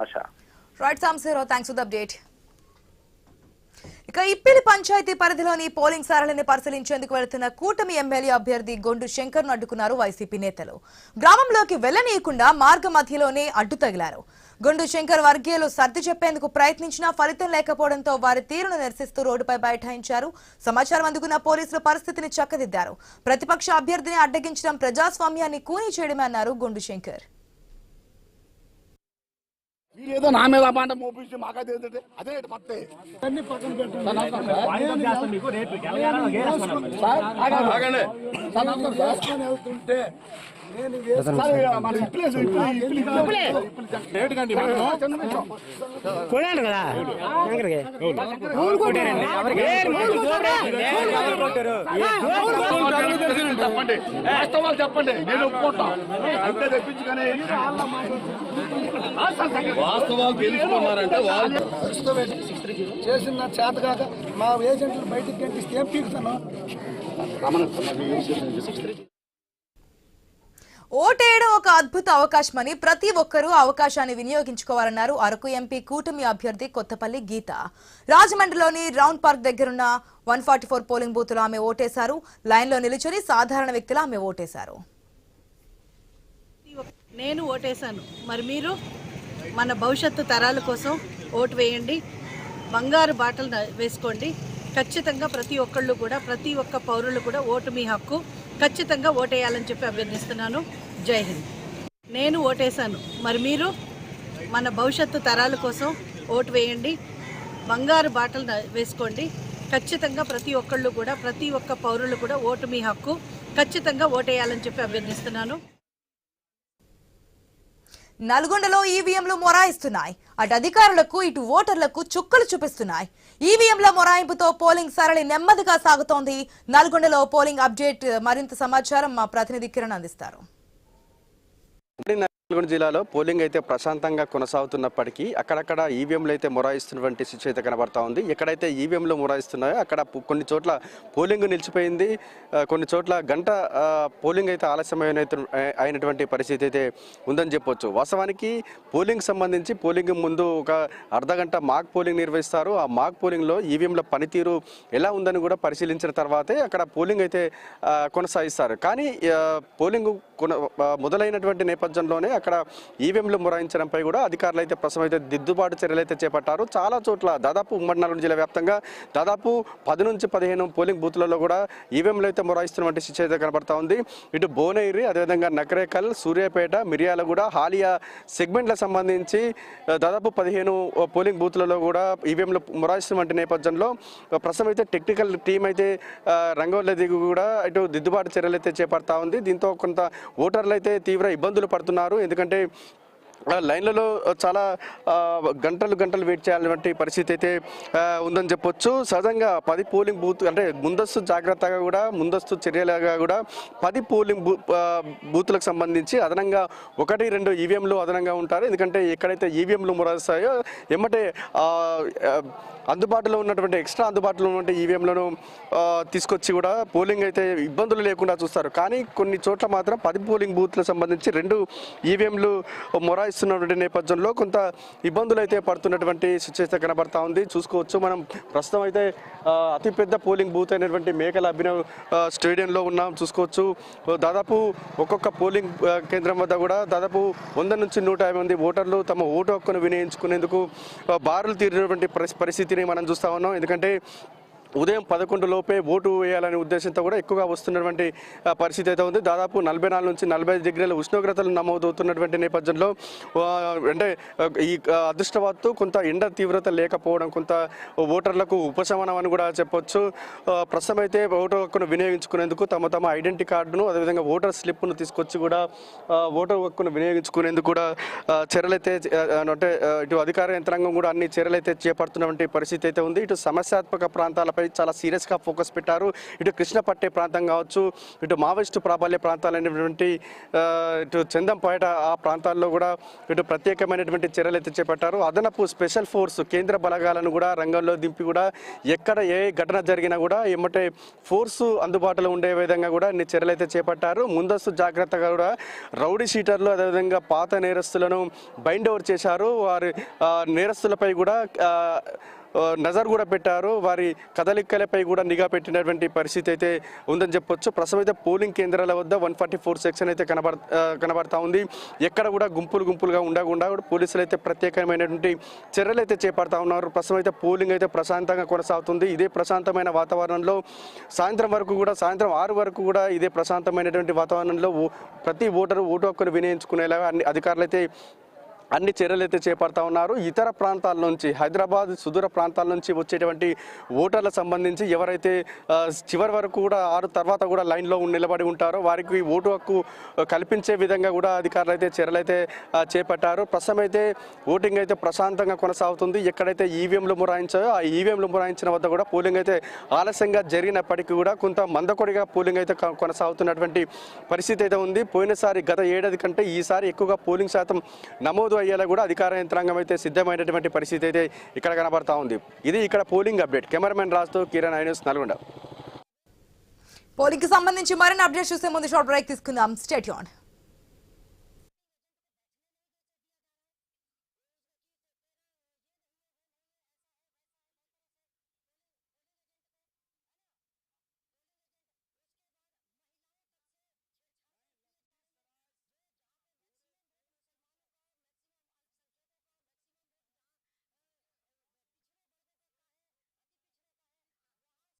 ASHA. Right Samsi Rao, thanks for the update. ఇక ఇప్పిలి పంచాయతీ పరిధిలోని polling సారళిని పరిశీలించేందుకు వెళుతున్న కూటమి ఎమ్మెల్యే అభ్యర్థి గొండు శంకర్ ను అడ్డుకున్నారు వైసీపీ నేతలు. గ్రామంలోకి వెళ్లనీయకుండా మార్గ మధ్యలోనే అడ్డు తగిలారు. గొండు శంకర్ వర్గీయులు సర్ది చెప్పేందుకు ప్రయత్నించినా ఫలితం లేకపోవడంతో వారి తీరును నిరసిస్తూ రోడ్డుపై బైఠాయించారు. సమాచారం అందుకున్న పోలీసులు పరిస్థితిని చక్కదిద్దారు. ప్రతిపక్ష అభ్యర్థిని అడ్డగించడం ప్రజాస్వామ్యాన్ని కూనీ చేయడమే అన్నారు గొండు శంకర్. ఏదో నా మీద మాట మోపించి మాకైతే అదే పత్తే అన్ని పక్కన వెళ్తుంటే వాస్తవాలు చెప్పండి, నేను ఒప్పుకుంటా. అంతే తెప్పించి కానీ వాస్తవాలు తెలుసుకున్నారంటే వాళ్ళు చేసిన చేత కాక మా ఏజెంట్లు బయటికి కనిపిస్తే ఏం పీకుతాను. ఓటేయడం ఒక అద్భుత అవకాశమని ప్రతి ఒక్కరూ అవకాశాన్ని వినియోగించుకోవాలన్నారు అరకు ఎంపీ కూటమి అభ్యర్థి కొత్తపల్లి గీత. రాజమండ్రిలోని రౌండ్ పార్క్ దగ్గరున్న 144 పోలింగ్ బూత్లో ఆమె ఓటేశారు. లైన్లో నిలుచుని సాధారణ వ్యక్తిలా ఆమె ఓటేశారు. నేను ఓటేశాను, మరి మీరు మన భవిష్యత్తు తరాల కోసం ఓటు వేయండి, బంగారు బాటలు వేసుకోండి. ఖచ్చితంగా ప్రతి ఒక్కళ్ళు కూడా, ప్రతి ఒక్క పౌరులు కూడా ఓటు మీ హక్కు, ఖచ్చితంగా ఓటేయాలని చెప్పి అభ్యర్థిస్తున్నాను. జై హింద్. నేను ఓటేశాను, మరి మీరు మన భవిష్యత్తు తరాల కోసం ఓటు వేయండి, బంగారు బాటలు వేసుకోండి. ఖచ్చితంగా ప్రతి ఒక్కళ్ళు కూడా, ప్రతి ఒక్క పౌరులు కూడా ఓటు మీ హక్కు, ఖచ్చితంగా ఓటేయాలని చెప్పి అభ్యర్థిస్తున్నాను. నల్గొండలో ఈవీఎంలు మొరాయిస్తున్నాయి. అటు అధికారులకు ఇటు ఓటర్లకు చుక్కలు చూపిస్తున్నాయి. ఈవీఎంల మొరాయింపుతో పోలింగ్ సరళి నెమ్మదిగా సాగుతోంది. నల్గొండలో పోలింగ్ అప్డేట్ మరింత సమాచారం మా ప్రతినిధి కిరణ్ అందిస్తారు. నల్గొండ జిల్లాలో పోలింగ్ అయితే ప్రశాంతంగా కొనసాగుతున్నప్పటికీ అక్కడక్కడ ఈవీఎంలు అయితే మొరాయిస్తున్నటువంటి సిచ్యువేషన్ అయితే కనబడతా ఉంది. ఎక్కడైతే ఈవీఎంలు మొరాయిస్తున్నాయో అక్కడ కొన్ని చోట్ల పోలింగ్ నిలిచిపోయింది, కొన్ని చోట్ల గంట పోలింగ్ అయితే అయినటువంటి పరిస్థితి అయితే ఉందని చెప్పొచ్చు. వాస్తవానికి పోలింగ్ సంబంధించి పోలింగ్ ముందు ఒక అర్ధగంట మాక్ పోలింగ్ నిర్వహిస్తారు. ఆ మాక్ పోలింగ్లో ఈవీఎంల పనితీరు ఎలా ఉందని కూడా పరిశీలించిన తర్వాతే అక్కడ పోలింగ్ అయితే కొనసాగిస్తారు. కానీ పోలింగ్ మొదలైనటువంటి నేపథ్యంలోనే అక్కడ ఈవీఎంలు మొరాయించడంపై కూడా అధికారులు అయితే ప్రస్తుతం అయితే దిద్దుబాటు చర్యలు అయితే చేపట్టారు. చాలా చోట్ల దాదాపు ఉమ్మడి నల్గొండ జిల్లా వ్యాప్తంగా దాదాపు 10 నుంచి 15 పోలింగ్ బూత్లలో కూడా ఈవీఎంలు అయితే మొరాయిస్తున్నటువంటి సిచ్యువేషన్ కనబడతా ఉంది. ఇటు భువనగిరి, అదేవిధంగా నకరేకల్, సూర్యాపేట, మిర్యాలగూడ, హాలియా సెగ్మెంట్లకు సంబంధించి దాదాపు 15 పోలింగ్ బూత్లలో కూడా ఈవీఎంలు మొరాయిస్తున్నటువంటి నేపథ్యంలో ప్రస్తుతం అయితే టెక్నికల్ టీం అయితే రంగంలో దిగి కూడా ఇటు దిద్దుబాటు చర్యలు అయితే చేపడతా ఉంది. దీంతో కొంత ఓటర్లు అయితే తీవ్ర ఇబ్బందులు పడుతున్నారు. ఎందుకంటే లైన్లలో చాలా గంటలు వెయిట్ చేయాలన్నటువంటి పరిస్థితి అయితే ఉందని చెప్పొచ్చు. సహజంగా 10 పోలింగ్ బూత్ అంటే ముందస్తు జాగ్రత్తగా కూడా, ముందస్తు చర్యలుగా కూడా 10 పోలింగ్ బూత్లకు సంబంధించి అదనంగా 1-2 ఈవీఎంలు అదనంగా ఉంటారు. ఎందుకంటే ఎక్కడైతే ఈవీఎంలు మొరాయిస్తాయో ఎమ్మటే అందుబాటులో ఉన్నటువంటి ఎక్స్ట్రా అందుబాటులో ఉన్నటువంటి ఈవీఎంలను తీసుకొచ్చి కూడా పోలింగ్ అయితే ఇబ్బందులు లేకుండా చూస్తారు. కానీ కొన్ని చోట్ల మాత్రం 10 పోలింగ్ బూత్లకు సంబంధించి 2 ఈవీఎంలు మొరాయిస్తున్నటువంటి నేపథ్యంలో కొంత ఇబ్బందులు అయితే పడుతున్నటువంటి సిచ్యువేషన్ కనబడతా ఉంది. చూసుకోవచ్చు మనం ప్రస్తుతం అయితే అతిపెద్ద పోలింగ్ బూత్ అయినటువంటి మేకల అభినవ్ స్టేడియంలో ఉన్నాం. చూసుకోవచ్చు దాదాపు ఒక్కొక్క పోలింగ్ కేంద్రం వద్ద కూడా దాదాపు 100 నుంచి 150 మంది ఓటర్లు తమ ఓటు హక్కును వినియోగించుకునేందుకు బారులు తీరినటువంటి పరిస్థితిని మనం చూస్తా ఉన్నాం. ఎందుకంటే ఉదయం 11 లోపే ఓటు వేయాలనే ఉద్దేశంతో కూడా ఎక్కువగా వస్తున్నటువంటి పరిస్థితి అయితే ఉంది. దాదాపు 44 నుంచి 45 డిగ్రీల ఉష్ణోగ్రతలు నమోదవుతున్నటువంటి నేపథ్యంలో అంటే ఈ అదృష్టవత్తు కొంత ఎండ తీవ్రత లేకపోవడం కొంత ఓటర్లకు ఉపశమనం అని కూడా చెప్పొచ్చు. ప్రస్తుతం అయితే ఓటు హక్కును వినియోగించుకునేందుకు తమ ఐడెంటిటీ కార్డును అదేవిధంగా ఓటర్ స్లిప్ను తీసుకొచ్చి కూడా ఓటర్ హక్కును వినియోగించుకునేందుకు కూడా చర్యలైతే అంటే ఇటు అధికార యంత్రాంగం కూడా అన్ని చర్యలైతే చేపడుతున్నటువంటి పరిస్థితి అయితే ఉంది. ఇటు సమస్యాత్మక ప్రాంతాలపై భద్రతపై చాలా సీరియస్గా ఫోకస్ పెట్టారు. ఇటు కృష్ణపట్టే ప్రాంతం కావచ్చు, ఇటు మావోయిస్టు ప్రాబల్య ప్రాంతాలైనటువంటి ఇటు చందంపేట ఆ ప్రాంతాల్లో కూడా ఇటు ప్రత్యేకమైనటువంటి చర్యలు అయితే చేపట్టారు. అదనపు స్పెషల్ ఫోర్స్ కేంద్ర బలగాలను కూడా రంగంలో దింపి కూడా ఎక్కడ ఏ ఘటన జరిగినా కూడా ఎమ్మటే ఫోర్సు అందుబాటులో ఉండే విధంగా కూడా అన్ని చర్యలు అయితే చేపట్టారు. ముందస్తు జాగ్రత్తగా కూడా రౌడీ షీటర్లు అదేవిధంగా పాత నేరస్తులను బైండ్ ఓవర్ చేశారు. వారి నేరస్తులపై కూడా నజర్ కూడా పెట్టారు. వారి కదలికలపై కూడా నిఘా పెట్టినటువంటి పరిస్థితి అయితే ఉందని చెప్పొచ్చు. ప్రస్తుతం అయితే పోలింగ్ కేంద్రాల వద్ద 144 సెక్షన్ అయితే కనబడతా ఉంది. ఎక్కడ కూడా గుంపులుగా ఉండకుండా కూడా పోలీసులు అయితే ప్రత్యేకమైనటువంటి చర్యలు అయితే చేపడతా ఉన్నారు. ప్రస్తుతం అయితే పోలింగ్ అయితే ప్రశాంతంగా కొనసాగుతుంది. ఇదే ప్రశాంతమైన వాతావరణంలో సాయంత్రం 6 వరకు కూడా ఇదే ప్రశాంతమైనటువంటి వాతావరణంలో ప్రతి ఓటరు ఓటు హక్కును వినియోగించుకునేలాగా అధికారులు అయితే అన్ని చర్యలు అయితే చేపడతా ఉన్నారు. ఇతర ప్రాంతాల నుంచి హైదరాబాద్ సుదూర ప్రాంతాల నుంచి వచ్చేటువంటి ఓటర్లకు సంబంధించి ఎవరైతే చివరి వరకు కూడా 6 తర్వాత కూడా లైన్లో నిలబడి ఉంటారో వారికి ఓటు హక్కు కల్పించే విధంగా కూడా అధికారులు అయితే చర్యలు అయితే చేపట్టారు. ప్రస్తుతం అయితే ఓటింగ్ అయితే ప్రశాంతంగా కొనసాగుతుంది. ఎక్కడైతే ఈవీఎంలు మొరాయించాయో ఆ ఈవీఎంలు మొరాయించిన వద్ద కూడా పోలింగ్ అయితే ఆలస్యంగా జరిగినప్పటికీ కూడా కొంత మందకొడిగా పోలింగ్ అయితే కొనసాగుతున్నటువంటి పరిస్థితి అయితే ఉంది. పోయినసారి గత ఏడాది కంటే ఈసారి ఎక్కువగా పోలింగ్ శాతం నమోదు అయ్యేలా కూడా అధికార యంత్రాంగం అయితే సిద్ధమైనటువంటి పరిస్థితి అయితే ఇక్కడ కనబడతా ఉంది. ఇది ఇక్కడ పోలింగ్ అప్డేట్. కెమెరామెన్ రాజుతో కిరణ్, ఐన్యూస్, నల్గొండ. పోలింగ్ కి సంబంధించి మరిన్ని అప్డేట్స్ చూసే ముందు షార్ట్ బ్రేక్ తీసుకుందాం. Stay tuned.